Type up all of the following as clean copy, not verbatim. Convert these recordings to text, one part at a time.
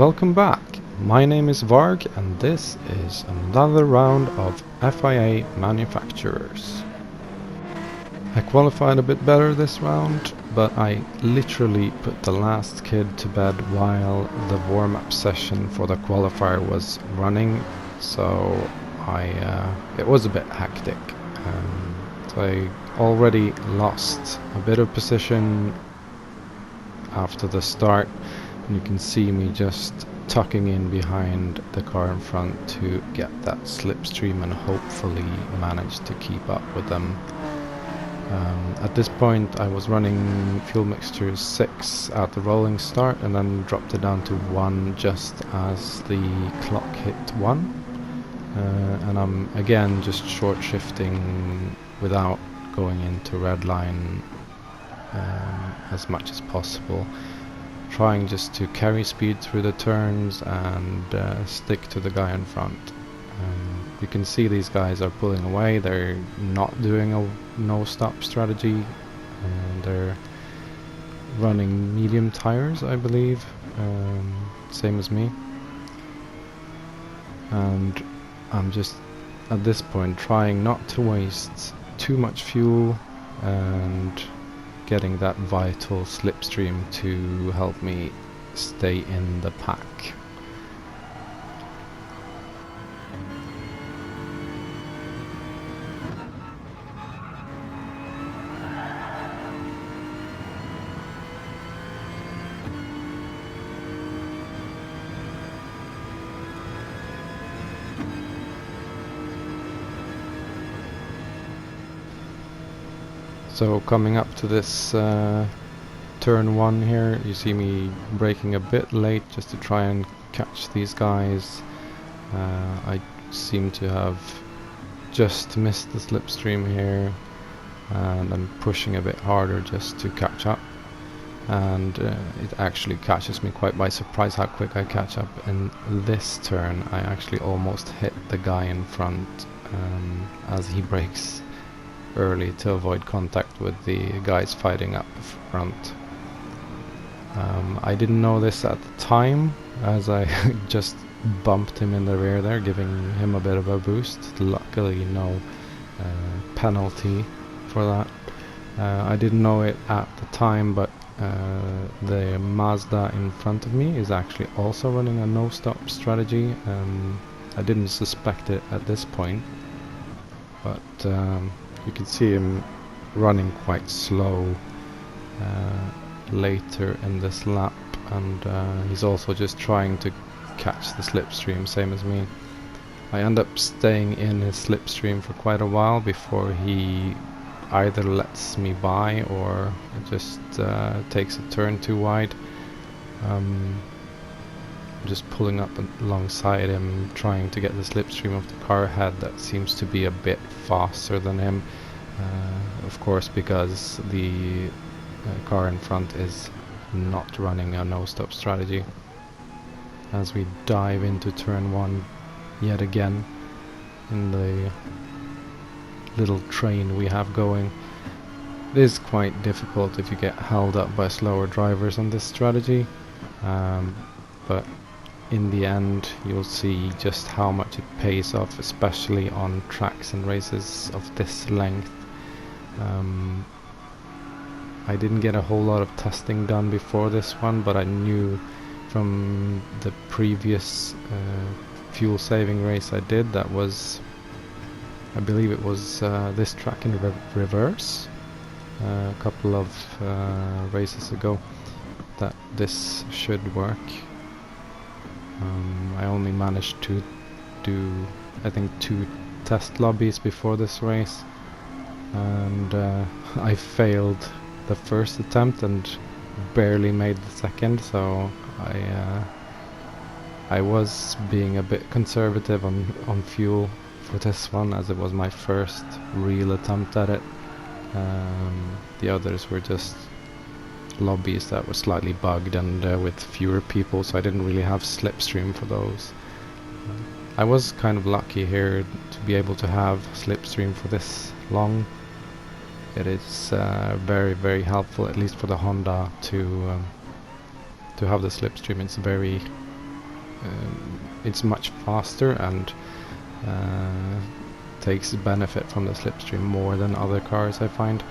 Welcome back. My name is Varg and this is another round of FIA Manufacturers. I qualified a bit better this round, but I literally put the last kid to bed while the warm-up session for the qualifier was running, so it was a bit hectic. So I already lost a bit of position after the start. You can see me just tucking in behind the car in front to get that slipstream and hopefully manage to keep up with them. At this point I was running fuel mixture 6 at the rolling start and then dropped it down to 1 just as the clock hit 1. And I'm again just short shifting without going into red line as much as possible. Trying just to carry speed through the turns and stick to the guy in front. You can see these guys are pulling away, they're not doing a no-stop strategy, and they're running medium tires, I believe, same as me. And I'm just at this point trying not to waste too much fuel and getting that vital slipstream to help me stay in the pack. So coming up to this turn 1 here, you see me braking a bit late just to try and catch these guys. I seem to have just missed the slipstream here, and I'm pushing a bit harder just to catch up. And it actually catches me quite by surprise how quick I catch up. In this turn I actually almost hit the guy in front as he brakes early to avoid contact with the guys fighting up front. I didn't know this at the time as I just bumped him in the rear there, giving him a bit of a boost. Luckily no penalty for that. I didn't know it at the time, but the Mazda in front of me is actually also running a no-stop strategy. I didn't suspect it at this point, but you can see him running quite slow later in this lap, and he's also just trying to catch the slipstream, same as me. I end up staying in his slipstream for quite a while before he either lets me by or just takes a turn too wide. I'm just pulling up alongside him, trying to get the slipstream of the car ahead that seems to be a bit faster than him. Of course, because the car in front is not running a no-stop strategy. As we dive into turn 1 yet again in the little train we have going. It is quite difficult if you get held up by slower drivers on this strategy, but in the end you'll see just how much it pays off, especially on tracks and races of this length. I didn't get a whole lot of testing done before this one, but I knew from the previous fuel saving race I did, that was, I believe it was this track in reverse a couple of races ago, that this should work. I only managed to do, I think, 2 test lobbies before this race, and I failed the first attempt and barely made the second, so I was being a bit conservative on fuel for this one, as it was my first real attempt at it. The others were just lobbies that were slightly bugged and with fewer people, so I didn't really have slipstream for those. I was kind of lucky here to be able to have slipstream for this long. It is very, very helpful, at least for the Honda, to have the slipstream. It's very it's much faster and takes benefit from the slipstream more than other cars, I find.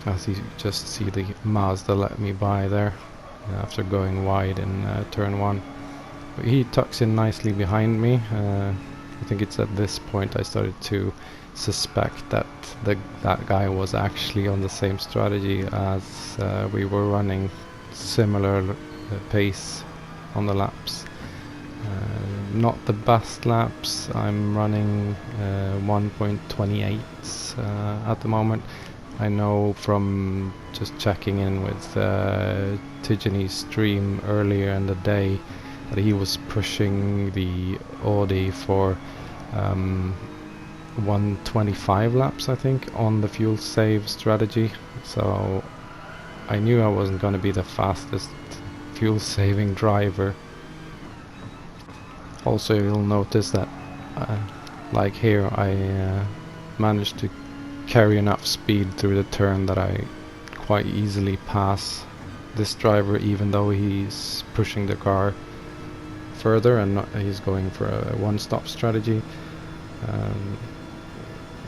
As you just see the Mazda let me by there after going wide in turn 1. But he tucks in nicely behind me. I think it's at this point I started to suspect that that guy was actually on the same strategy as we were running similar pace on the laps. Not the best laps. I'm running 1.28 at the moment. I know from just checking in with Tijani's stream earlier in the day that he was pushing the Audi for 125 laps, I think, on the fuel save strategy. So I knew I wasn't going to be the fastest fuel saving driver. Also, you'll notice that like here I managed to carry enough speed through the turn that I quite easily pass this driver, even though he's pushing the car further and he's going for a one-stop strategy.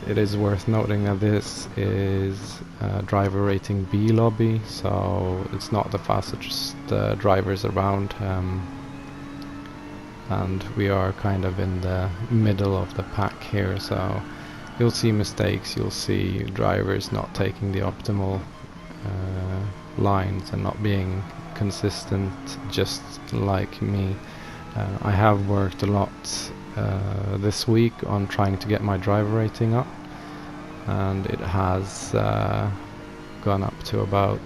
It is worth noting that this is driver rating B lobby, so it's not the fastest drivers around, and we are kind of in the middle of the pack here, so you'll see mistakes, you'll see drivers not taking the optimal lines and not being consistent, just like me. I have worked a lot this week on trying to get my driver rating up, and it has gone up to about,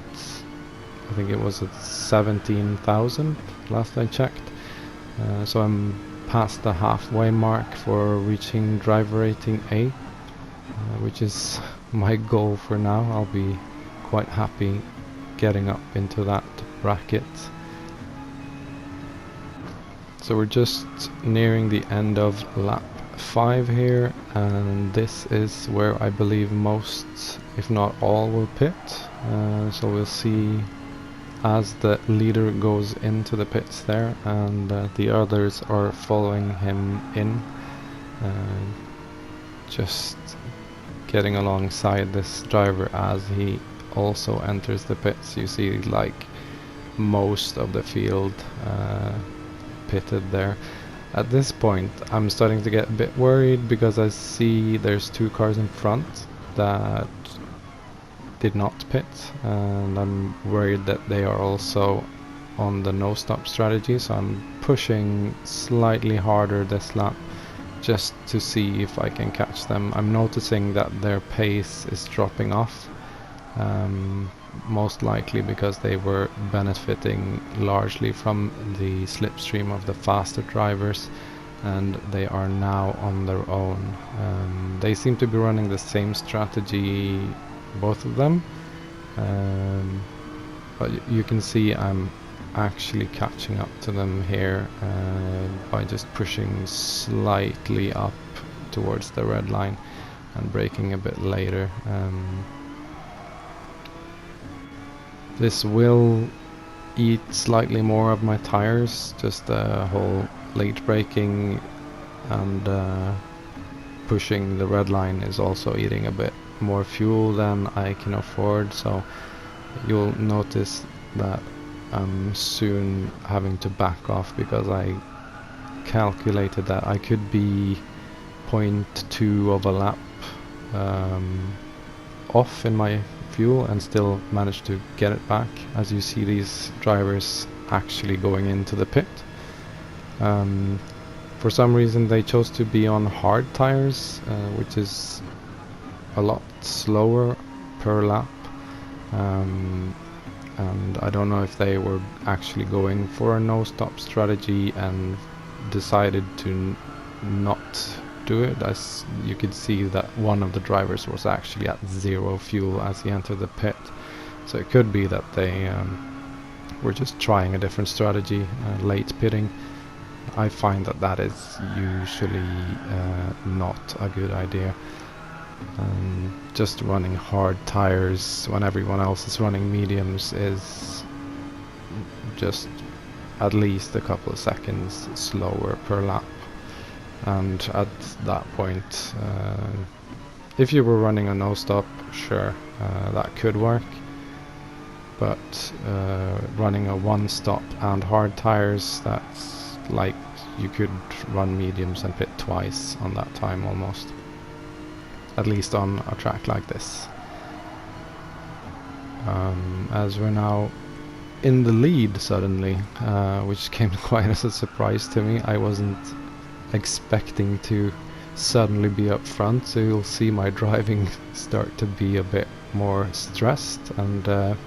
I think it was at 17,000 last I checked. So I'm past the halfway mark for reaching driver rating A, which is my goal for now. I'll be quite happy getting up into that bracket. So we're just nearing the end of lap 5 here, and this is where I believe most, if not all, will pit. So we'll see as the leader goes into the pits there, and the others are following him in, just getting alongside this driver as he also enters the pits. You see like most of the field pitted there. At this point I'm starting to get a bit worried because I see there's 2 cars in front that did not pit, and I'm worried that they are also on the no stop strategy, so I'm pushing slightly harder this lap just to see if I can catch them. I'm noticing that their pace is dropping off, most likely because they were benefiting largely from the slipstream of the faster drivers, and they are now on their own. They seem to be running the same strategy, both of them, but you can see I'm actually catching up to them here by just pushing slightly up towards the red line and braking a bit later. This will eat slightly more of my tires, just the whole late braking and pushing the red line is also eating a bit more fuel than I can afford, so you'll notice that I'm soon having to back off because I calculated that I could be 0.2 of a lap off in my fuel and still manage to get it back, as you see these drivers actually going into the pit. For some reason they chose to be on hard tires, which is a lot slower per lap, and I don't know if they were actually going for a no-stop strategy and decided to not do it, as you could see that one of the drivers was actually at 0 fuel as he entered the pit. So it could be that they were just trying a different strategy, late pitting. I find that that is usually not a good idea. Just running hard tires when everyone else is running mediums is just at least a couple of seconds slower per lap. And at that point, if you were running a no-stop, sure, that could work. But running a one-stop and hard tires, that's like you could run mediums and pit twice on that time almost. At least on a track like this. As we're now in the lead suddenly, which came quite as a surprise to me. I wasn't expecting to suddenly be up front, so you'll see my driving start to be a bit more stressed, and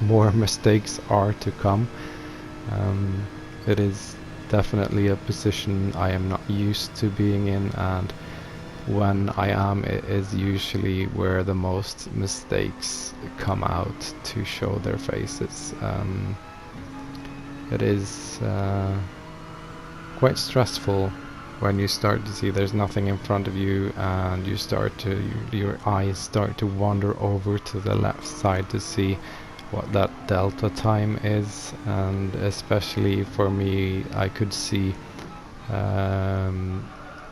more mistakes are to come. It is definitely a position I am not used to being in, and when I am, it is usually where the most mistakes come out to show their faces. It is quite stressful when you start to see there's nothing in front of you, and you start to your eyes start to wander over to the left side to see what that delta time is. And especially for me, I could see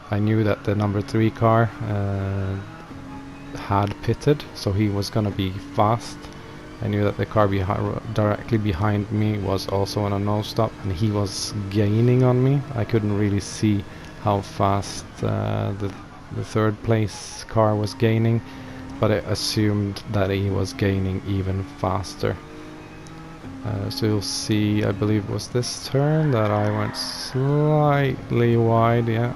I knew that the number 3 car had pitted, so he was gonna be fast. I knew that the car directly behind me was also on a no-stop, and he was gaining on me. I couldn't really see how fast the third place car was gaining, but I assumed that he was gaining even faster. So you'll see, I believe it was this turn that I went slightly wide, yeah.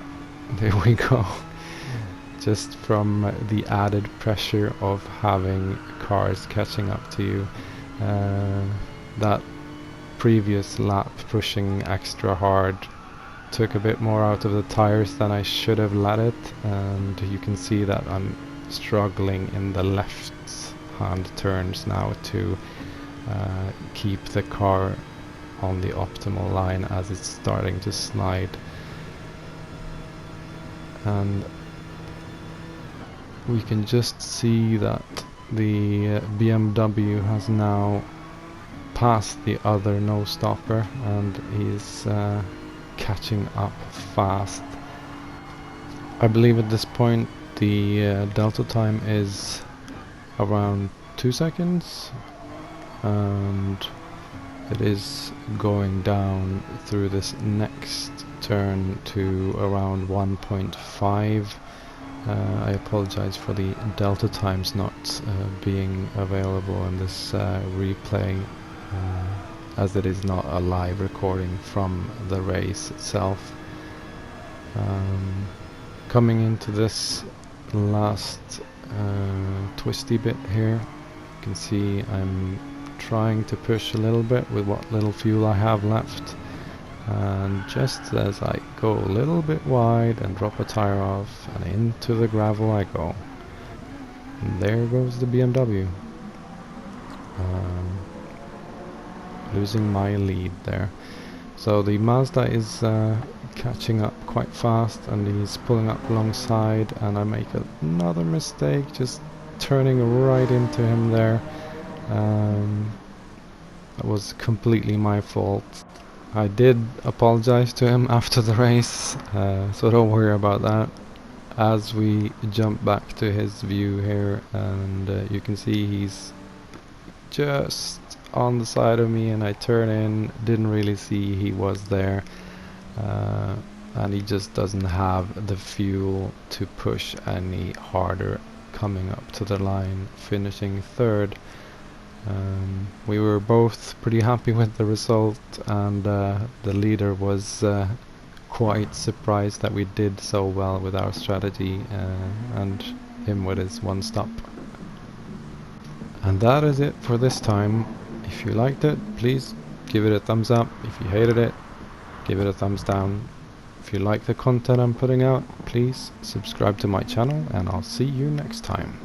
There we go. Just from the added pressure of having cars catching up to you. That previous lap pushing extra hard took a bit more out of the tires than I should have let it, and you can see that I'm struggling in the left hand turns now to keep the car on the optimal line as it's starting to slide. And we can just see that the BMW has now passed the other no-stopper, and he's catching up fast. I believe at this point the delta time is around 2 seconds, and it is going down through this next turn to around 1.5. I apologize for the delta times not being available in this replay, as it is not a live recording from the race itself. Coming into this last twisty bit here, you can see I'm trying to push a little bit with what little fuel I have left, and just as I go a little bit wide and drop a tire off, and into the gravel I go, and there goes the BMW. Losing my lead there. So the Mazda is catching up quite fast, and he's pulling up alongside, and I make another mistake just turning right into him there. That was completely my fault. I did apologize to him after the race, so don't worry about that. As we jump back to his view here, and you can see he's just on the side of me, and I turn in, didn't really see he was there, and he just doesn't have the fuel to push any harder coming up to the line, finishing third. We were both pretty happy with the result, and the leader was quite surprised that we did so well with our strategy, and him with his one stop. And that is it for this time. If you liked it, please give it a thumbs up. If you hated it, give it a thumbs down. If you like the content I'm putting out, please subscribe to my channel, and I'll see you next time.